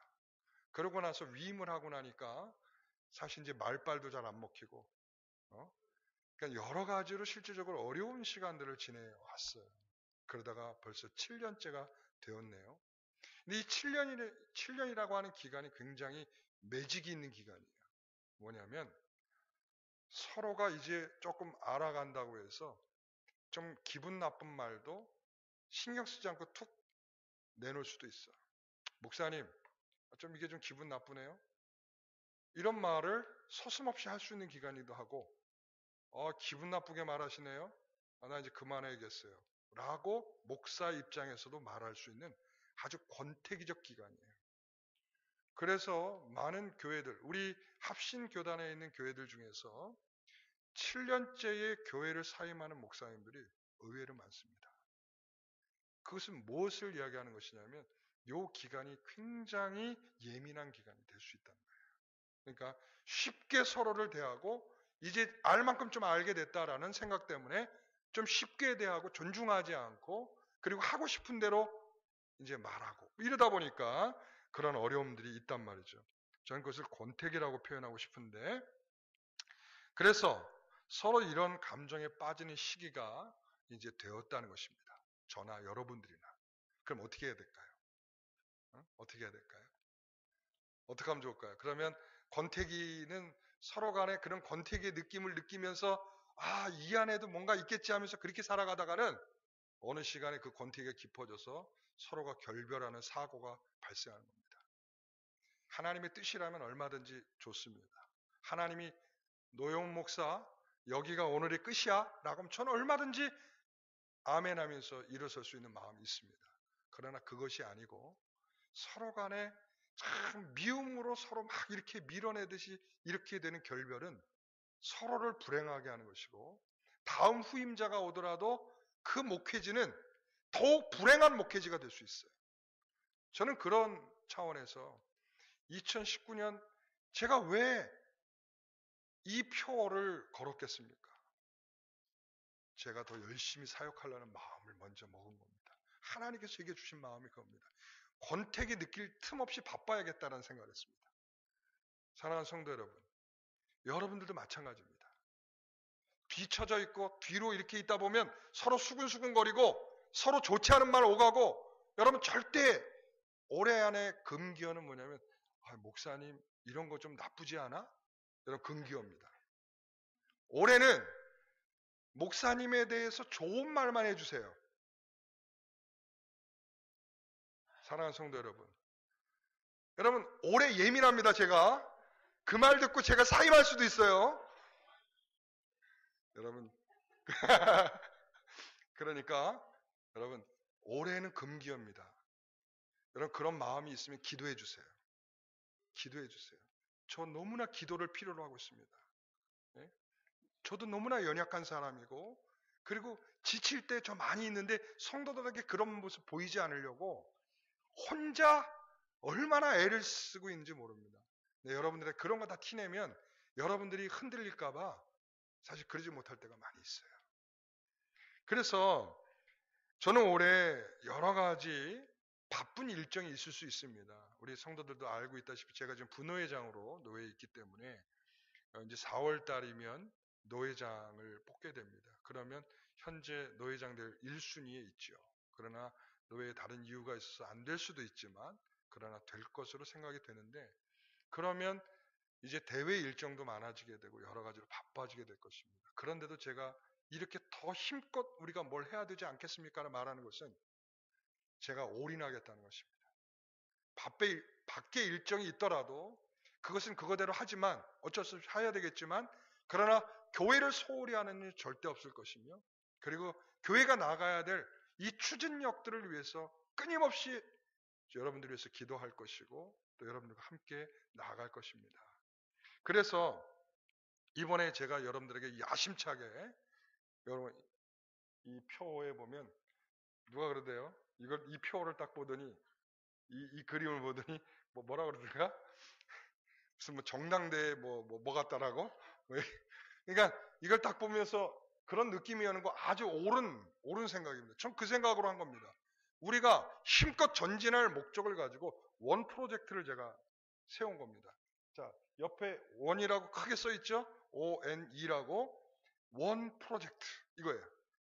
그러고 나서 위임을 하고 나니까 사실 이제 말빨도 잘 안 먹히고, 그러니까 여러 가지로 실질적으로 어려운 시간들을 지내왔어요. 그러다가 벌써 7년째가 되었네요. 근데 이 7년이라고 하는 기간이 굉장히 매직이 있는 기간이에요. 뭐냐면 서로가 이제 조금 알아간다고 해서 좀 기분 나쁜 말도 신경 쓰지 않고 툭 내놓을 수도 있어요. 목사님, 좀 이게 좀 기분 나쁘네요. 이런 말을 서슴없이 할 수 있는 기간이기도 하고, 기분 나쁘게 말하시네요. 나 이제 그만해야겠어요. 라고 목사 입장에서도 말할 수 있는 아주 권태기적 기간이에요. 그래서 많은 교회들, 우리 합신교단에 있는 교회들 중에서 7년째의 교회를 사임하는 목사님들이 의외로 많습니다. 그것은 무엇을 이야기하는 것이냐면 이 기간이 굉장히 예민한 기간이 될 수 있다는 거예요. 그러니까 쉽게 서로를 대하고 이제 알 만큼 좀 알게 됐다라는 생각 때문에 좀 쉽게 대하고 존중하지 않고 그리고 하고 싶은 대로 이제 말하고 이러다 보니까 그런 어려움들이 있단 말이죠. 저는 그것을 권태기라고 표현하고 싶은데 그래서 서로 이런 감정에 빠지는 시기가 이제 되었다는 것입니다. 저나 여러분들이나. 그럼 어떻게 해야 될까요? 어떻게 해야 될까요? 어떻게 하면 좋을까요? 그러면 권태기는 서로 간에 그런 권태기의 느낌을 느끼면서 아, 이 안에도 뭔가 있겠지 하면서 그렇게 살아가다가는 어느 시간에 그 권태기가 깊어져서 서로가 결별하는 사고가 발생하는 겁니다. 하나님의 뜻이라면 얼마든지 좋습니다. 하나님이 노영 목사 여기가 오늘의 끝이야 라고 하면 저는 얼마든지 아멘 하면서 일어설 수 있는 마음이 있습니다. 그러나 그것이 아니고 서로 간에 참 미움으로 서로 막 이렇게 밀어내듯이 이렇게 되는 결별은 서로를 불행하게 하는 것이고 다음 후임자가 오더라도 그 목회지는 더욱 불행한 목회지가 될 수 있어요. 저는 그런 차원에서 2019년 제가 왜 이 표를 걸었겠습니까? 제가 더 열심히 사역하려는 마음을 먼저 먹은 겁니다. 하나님께서 제게 주신 마음이 그겁니다. 권태기 느낄 틈 없이 바빠야겠다는 생각을 했습니다. 사랑하는 성도 여러분, 여러분들도 마찬가지입니다. 뒤처져 있고 뒤로 이렇게 있다 보면 서로 수근수근거리고 서로 좋지 않은 말 오가고 여러분 절대 올해 안에 금기어는 뭐냐면 목사님 이런 거 좀 나쁘지 않아? 여러분 금기어입니다. 올해는 목사님에 대해서 좋은 말만 해주세요. 사랑하는 성도 여러분. 여러분 올해 예민합니다. 제가 그 말 듣고 제가 사임할 수도 있어요. 여러분 그러니까 여러분 올해는 금기어입니다. 여러분 그런 마음이 있으면 기도해 주세요. 기도해 주세요. 저 너무나 기도를 필요로 하고 있습니다. 예? 저도 너무나 연약한 사람이고 그리고 지칠 때 저 많이 있는데 성도들에게 그런 모습 보이지 않으려고 혼자 얼마나 애를 쓰고 있는지 모릅니다. 네, 여러분들의 그런 거 다 티내면 여러분들이 흔들릴까 봐 사실 그러지 못할 때가 많이 있어요. 그래서 저는 올해 여러 가지 바쁜 일정이 있을 수 있습니다. 우리 성도들도 알고 있다시피 제가 지금 부노회장으로 노예에 있기 때문에 이제 4월 달이면 노회장을 뽑게 됩니다. 그러면 현재 노회장들 1순위에 있죠. 그러나 노회에 다른 이유가 있어서 안 될 수도 있지만 그러나 될 것으로 생각이 되는데 그러면 이제 대회 일정도 많아지게 되고 여러 가지로 바빠지게 될 것입니다. 그런데도 제가 이렇게 더 힘껏 우리가 뭘 해야 되지 않겠습니까? 말하는 것은 제가 올인하겠다는 것입니다. 밖에 일정이 있더라도 그것은 그거대로 하지만 어쩔 수 없이 해야 되겠지만 그러나 교회를 소홀히 하는 일 절대 없을 것이며 그리고 교회가 나가야 될 이 추진력들을 위해서 끊임없이 여러분들을 위해서 기도할 것이고 또 여러분들과 함께 나아갈 것입니다. 그래서 이번에 제가 여러분들에게 야심차게 여러분 이 표에 보면 누가 그러대요? 이 표를 딱 보더니 이 그림을 보더니 뭐라 그러더라? 무슨 뭐 정당대에 뭐 같다라고? 그러니까 이걸 딱 보면서 그런 느낌이 오는 거 아주 옳은 생각입니다. 전 그 생각으로 한 겁니다. 우리가 힘껏 전진할 목적을 가지고 원 프로젝트를 제가 세운 겁니다. 자, 옆에 원이라고 크게 써 있죠? ONE라고 원 프로젝트 이거예요.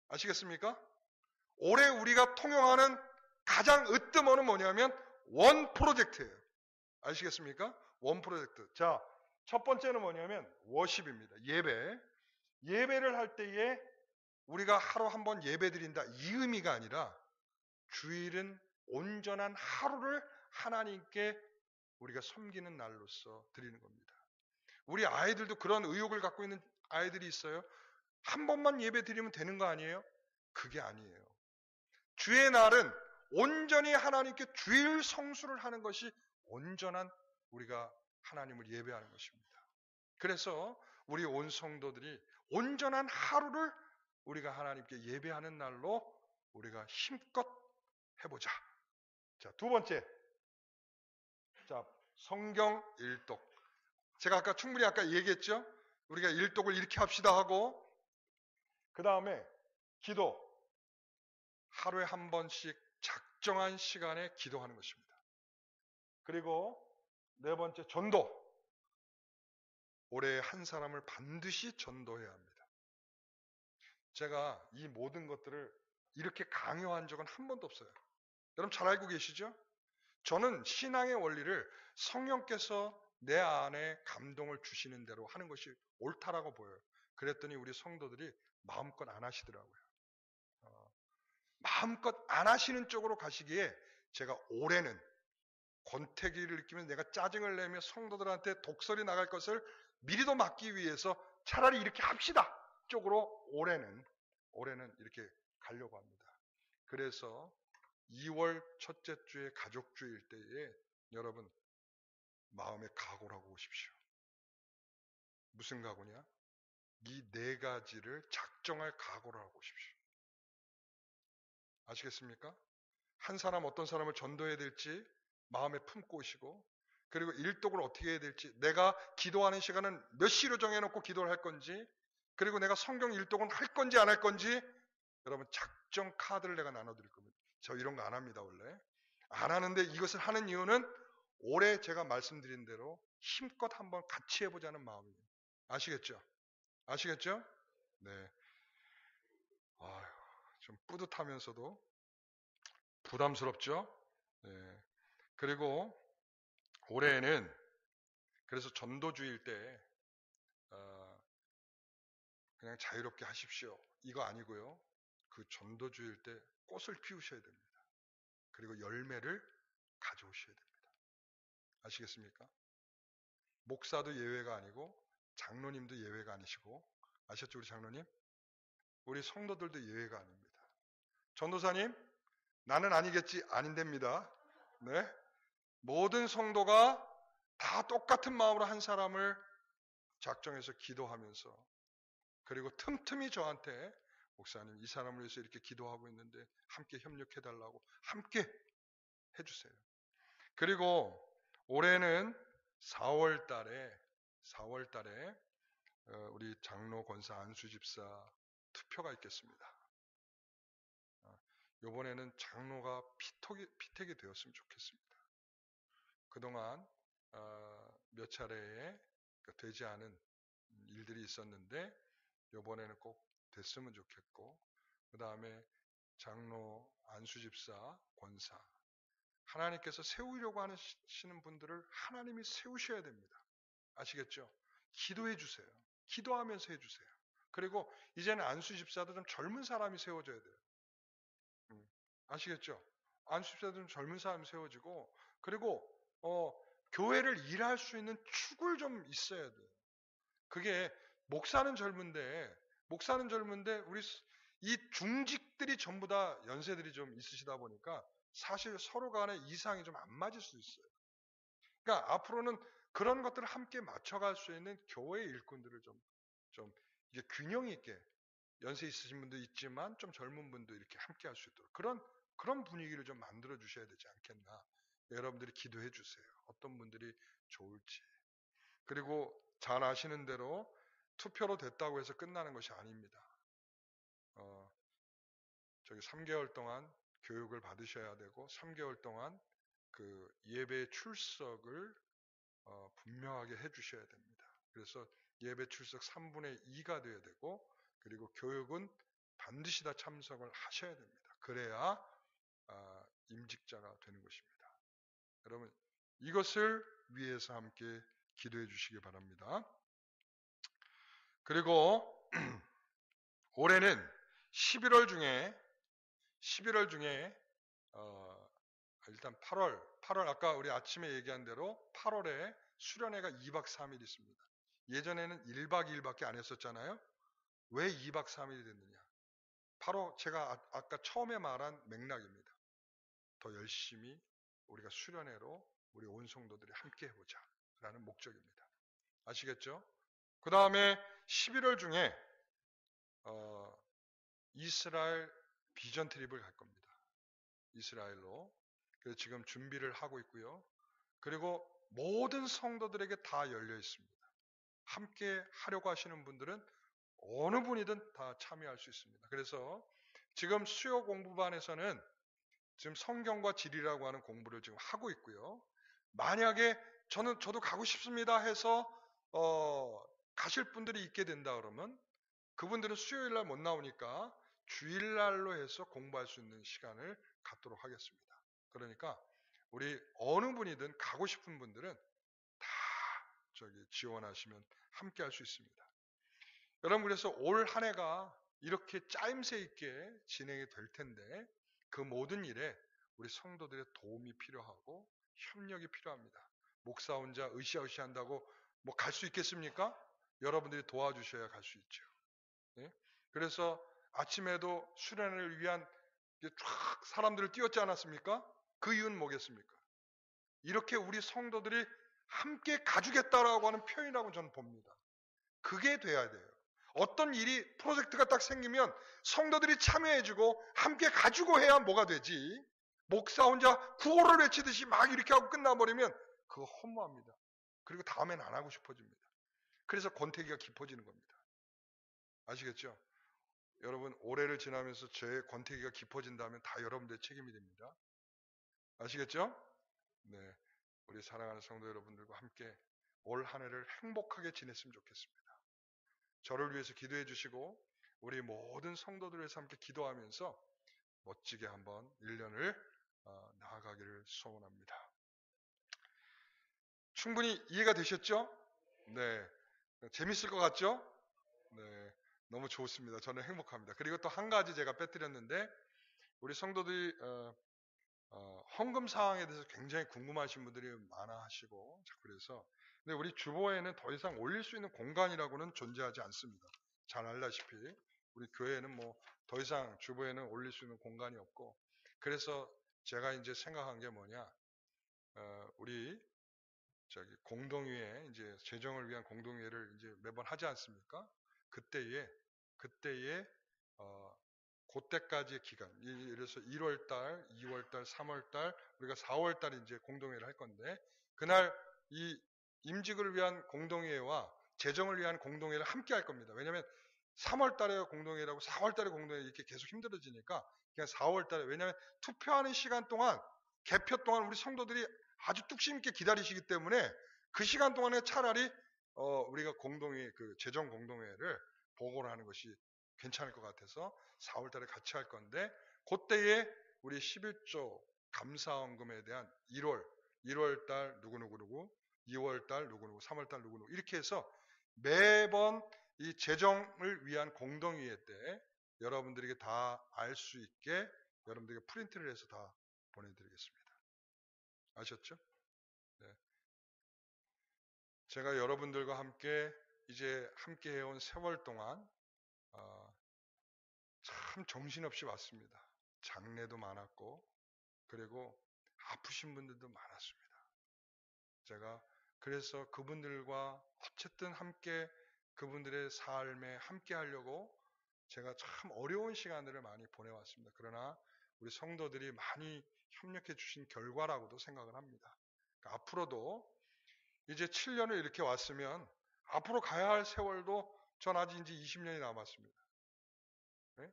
아시겠습니까? 올해 우리가 통용하는 가장 으뜸어는 뭐냐면 원 프로젝트예요. 아시겠습니까? 원 프로젝트. 자, 첫 번째는 뭐냐면 워십입니다. 예배. 예배를 할 때에 우리가 하루 한 번 예배 드린다. 이 의미가 아니라 주일은 온전한 하루를 하나님께 우리가 섬기는 날로서 드리는 겁니다. 우리 아이들도 그런 의욕을 갖고 있는 아이들이 있어요. 한 번만 예배 드리면 되는 거 아니에요? 그게 아니에요. 주의 날은 온전히 하나님께 주일 성수를 하는 것이 온전한 우리가 하나님을 예배하는 것입니다. 그래서 우리 온 성도들이 온전한 하루를 우리가 하나님께 예배하는 날로 우리가 힘껏 해보자. 자, 두 번째. 자, 성경 일독. 제가 충분히 아까 얘기했죠? 우리가 일독을 이렇게 합시다 하고, 그 다음에 기도. 하루에 한 번씩 작정한 시간에 기도하는 것입니다. 그리고 네 번째, 전도. 올해 한 사람을 반드시 전도해야 합니다. 제가 이 모든 것들을 이렇게 강요한 적은 한 번도 없어요. 여러분 잘 알고 계시죠? 저는 신앙의 원리를 성령께서 내 안에 감동을 주시는 대로 하는 것이 옳다라고 보여요. 그랬더니 우리 성도들이 마음껏 안 하시더라고요. 마음껏 안 하시는 쪽으로 가시기에 제가 올해는 권태기를 느끼면서 내가 짜증을 내며 성도들한테 독설이 나갈 것을 미리도 막기 위해서 차라리 이렇게 합시다 쪽으로 올해는 이렇게 가려고 합니다. 그래서 2월 첫째 주에 가족주일 때에 여러분 마음에 각오를 하고 오십시오. 무슨 각오냐? 이 네 가지를 작정할 각오를 하고 오십시오. 아시겠습니까? 한 사람 어떤 사람을 전도해야 될지 마음에 품고 오시고, 그리고 일독을 어떻게 해야 될지, 내가 기도하는 시간은 몇 시로 정해놓고 기도를 할 건지, 그리고 내가 성경 일독은 할 건지 안 할 건지, 여러분 작정 카드를 내가 나눠드릴 겁니다. 저 이런 거 안 합니다 원래. 안 하는데 이것을 하는 이유는 올해 제가 말씀드린 대로 힘껏 한번 같이 해보자는 마음이에요. 아시겠죠? 아시겠죠? 네. 아유, 좀 뿌듯하면서도 부담스럽죠? 네. 그리고 올해에는 그래서 전도주일 때 그냥 자유롭게 하십시오. 이거 아니고요. 그 전도주일 때 꽃을 피우셔야 됩니다. 그리고 열매를 가져오셔야 됩니다. 아시겠습니까? 목사도 예외가 아니고 장로님도 예외가 아니시고, 아셨죠 우리 장로님? 우리 성도들도 예외가 아닙니다. 전도사님, 나는 아니겠지? 아닌답니다. 네? 모든 성도가 다 똑같은 마음으로 한 사람을 작정해서 기도하면서, 그리고 틈틈이 저한테 목사님 이 사람을 위해서 이렇게 기도하고 있는데 함께 협력해달라고 함께 해주세요. 그리고 올해는 4월 달에 우리 장로 권사 안수 집사 투표가 있겠습니다. 이번에는 장로가 피택이 되었으면 좋겠습니다. 그동안 몇 차례에 되지 않은 일들이 있었는데 이번에는 꼭 됐으면 좋겠고, 그 다음에 장로 안수 집사 권사, 하나님께서 세우려고 하시는 분들을 하나님이 세우셔야 됩니다. 아시겠죠? 기도해 주세요. 기도하면서 해주세요. 그리고 이제는 안수 집사도 좀 젊은 사람이 세워져야 돼요. 아시겠죠? 안수 집사도 좀 젊은 사람이 세워지고, 그리고 교회를 일할 수 있는 축을 좀 있어야 돼요. 그게 목사는 젊은데 우리 이 중직들이 전부 다 연세들이 좀 있으시다 보니까 사실 서로 간에 이상이 좀 안 맞을 수 있어요. 그러니까 앞으로는 그런 것들을 함께 맞춰갈 수 있는 교회 일꾼들을 좀 이게 균형 있게, 연세 있으신 분도 있지만 좀 젊은 분도 이렇게 함께 할 수 있도록 그런 분위기를 좀 만들어 주셔야 되지 않겠나. 여러분들이 기도해 주세요. 어떤 분들이 좋을지. 그리고 잘 아시는 대로 투표로 됐다고 해서 끝나는 것이 아닙니다. 저기 3개월 동안 교육을 받으셔야 되고 3개월 동안 그 예배 출석을 분명하게 해주셔야 됩니다. 그래서 예배 출석 3분의 2가 되어야 되고, 그리고 교육은 반드시 다 참석을 하셔야 됩니다. 그래야 임직자가 되는 것입니다. 여러분 이것을 위해서 함께 기도해 주시기 바랍니다. 그리고 올해는 11월 중에 일단 8월 아까 우리 아침에 얘기한 대로 8월에 수련회가 2박 3일 있습니다. 예전에는 1박 2일밖에 안 했었잖아요. 왜 2박 3일이 됐느냐? 바로 제가 아까 처음에 말한 맥락입니다. 더 열심히 우리가 수련회로 우리 온 성도들이 함께 해보자 라는 목적입니다. 아시겠죠? 그 다음에 11월 중에 이스라엘 비전 트립을 갈 겁니다. 이스라엘로. 그래서 지금 준비를 하고 있고요. 그리고 모든 성도들에게 다 열려 있습니다. 함께 하려고 하시는 분들은 어느 분이든 다 참여할 수 있습니다. 그래서 지금 수요 공부반에서는 지금 성경과 진리라고 하는 공부를 지금 하고 있고요. 만약에 저도 가고 싶습니다 해서 가실 분들이 있게 된다 그러면 그분들은 수요일 날 못 나오니까 주일 날로 해서 공부할 수 있는 시간을 갖도록 하겠습니다. 그러니까 우리 어느 분이든 가고 싶은 분들은 다 지원하시면 함께 할 수 있습니다. 여러분, 그래서 올 한 해가 이렇게 짜임새 있게 진행이 될 텐데 그 모든 일에 우리 성도들의 도움이 필요하고 협력이 필요합니다. 목사 혼자 으쌰으쌰 한다고 뭐 갈 수 있겠습니까? 여러분들이 도와주셔야 갈 수 있죠. 예? 그래서 아침에도 수련을 위한 쫙 사람들을 띄웠지 않았습니까? 그 이유는 뭐겠습니까? 이렇게 우리 성도들이 함께 가주겠다라고 하는 표현이라고 저는 봅니다. 그게 돼야 돼요. 어떤 일이 프로젝트가 딱 생기면 성도들이 참여해주고 함께 가지고 해야 뭐가 되지. 목사 혼자 구호를 외치듯이 막 이렇게 하고 끝나버리면 그거 허무합니다. 그리고 다음엔 안 하고 싶어집니다. 그래서 권태기가 깊어지는 겁니다. 아시겠죠? 여러분, 올해를 지나면서 제 권태기가 깊어진다면 다 여러분들의 책임이 됩니다. 아시겠죠? 네, 우리 사랑하는 성도 여러분들과 함께 올 한 해를 행복하게 지냈으면 좋겠습니다. 저를 위해서 기도해 주시고 우리 모든 성도들을 위해서 함께 기도하면서 멋지게 한번 1년을 나아가기를 소원합니다. 충분히 이해가 되셨죠? 네, 재밌을 것 같죠? 네, 너무 좋습니다. 저는 행복합니다. 그리고 또 한 가지 제가 빼뜨렸는데 우리 성도들이 헌금 사항에 대해서 굉장히 궁금하신 분들이 많아 하시고, 그래서 근데 우리 주보에는 더 이상 올릴 수 있는 공간이라고는 존재하지 않습니다. 잘 알다시피 우리 교회에는 뭐 더 이상 주보에는 올릴 수 있는 공간이 없고, 그래서 제가 이제 생각한 게 뭐냐, 우리 공동회에 이제 재정을 위한 공동회를 이제 매번 하지 않습니까? 그때에 그때까지의 기간, 예를 들어서 1월달, 2월달, 3월달, 우리가 4월달에 이제 공동회를 할 건데, 그날 이 임직을 위한 공동회와 재정을 위한 공동회를 함께 할 겁니다. 왜냐하면 3월달에 공동회라고 4월달에 공동회 이렇게 계속 힘들어지니까 그냥 4월달에, 왜냐하면 투표하는 시간 동안, 개표 동안 우리 성도들이 아주 뚝심 있게 기다리시기 때문에 그 시간 동안에 차라리 우리가 공동회, 그 재정 공동회를 보고를 하는 것이 괜찮을 것 같아서 4월 달에 같이 할 건데, 그때에 우리 11조 감사헌금에 대한 1월 달 누구누구누구, 2월 달 누구누구, 3월 달 누구누구 이렇게 해서 매번 이 재정을 위한 공동회의 때 여러분들에게 다 알 수 있게 여러분들에게 프린트를 해서 다 보내드리겠습니다. 아셨죠? 네. 제가 여러분들과 함께 이제 함께 해온 세월 동안 참 정신없이 왔습니다. 장례도 많았고, 그리고 아프신 분들도 많았습니다. 제가 그래서 그분들과 어쨌든 함께 그분들의 삶에 함께 하려고 제가 참 어려운 시간들을 많이 보내왔습니다. 그러나 우리 성도들이 많이 협력해 주신 결과라고도 생각을 합니다. 그러니까 앞으로도 이제 7년을 이렇게 왔으면 앞으로 가야 할 세월도 전 아직 이제 20년이 남았습니다. 네?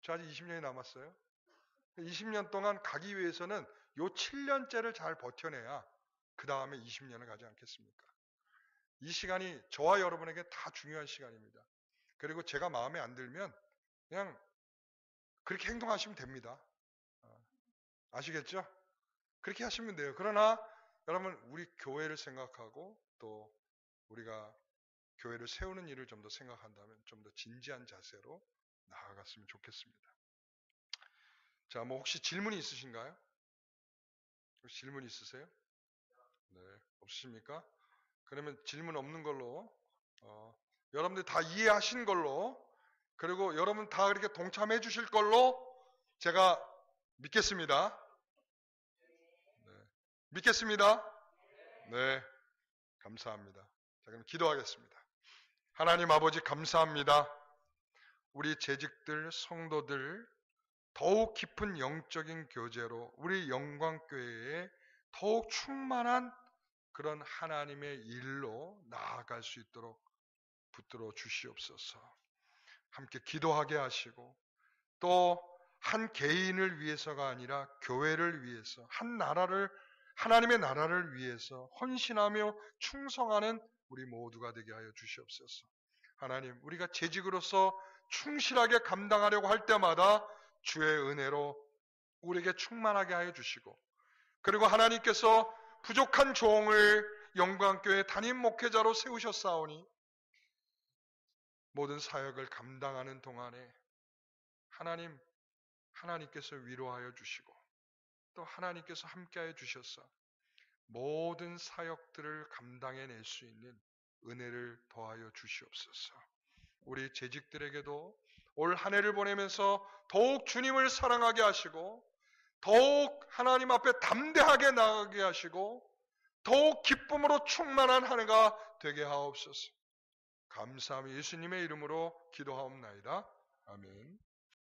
저 아직 20년이 남았어요. 20년 동안 가기 위해서는 요 7년째를 잘 버텨내야 그 다음에 20년을 가지 않겠습니까? 이 시간이 저와 여러분에게 다 중요한 시간입니다. 그리고 제가 마음에 안 들면 그냥 그렇게 행동하시면 됩니다. 아시겠죠? 그렇게 하시면 돼요. 그러나 여러분, 우리 교회를 생각하고 또 우리가 교회를 세우는 일을 좀 더 생각한다면 좀 더 진지한 자세로 나아갔으면 좋겠습니다. 자, 뭐 혹시 질문이 있으신가요? 혹시 질문 있으세요? 네, 없으십니까? 그러면 질문 없는 걸로, 여러분들 다 이해하신 걸로, 그리고 여러분 다 이렇게 동참해 주실 걸로 제가 믿겠습니다. 네, 믿겠습니다. 네, 감사합니다. 자, 그럼 기도하겠습니다. 하나님 아버지 감사합니다. 우리 재직들, 성도들, 더욱 깊은 영적인 교제로 우리 영광교회에 더욱 충만한 그런 하나님의 일로 나아갈 수 있도록 붙들어 주시옵소서. 함께 기도하게 하시고 또 한 개인을 위해서가 아니라 교회를 위해서 한 나라를 하나님의 나라를 위해서 헌신하며 충성하는 우리 모두가 되게 하여 주시옵소서. 하나님, 우리가 재직으로서 충실하게 감당하려고 할 때마다 주의 은혜로 우리에게 충만하게 하여 주시고, 그리고 하나님께서 부족한 종을 영광교회 담임 목회자로 세우셨사오니 모든 사역을 감당하는 동안에 하나님께서 위로하여 주시고 또 하나님께서 함께하여 주셔서 모든 사역들을 감당해낼 수 있는 은혜를 더하여 주시옵소서. 우리 재직들에게도 올 한 해를 보내면서 더욱 주님을 사랑하게 하시고 더욱 하나님 앞에 담대하게 나아가게 하시고 더욱 기쁨으로 충만한 한 해가 되게 하옵소서. 감사하며 예수님의 이름으로 기도하옵나이다. 아멘.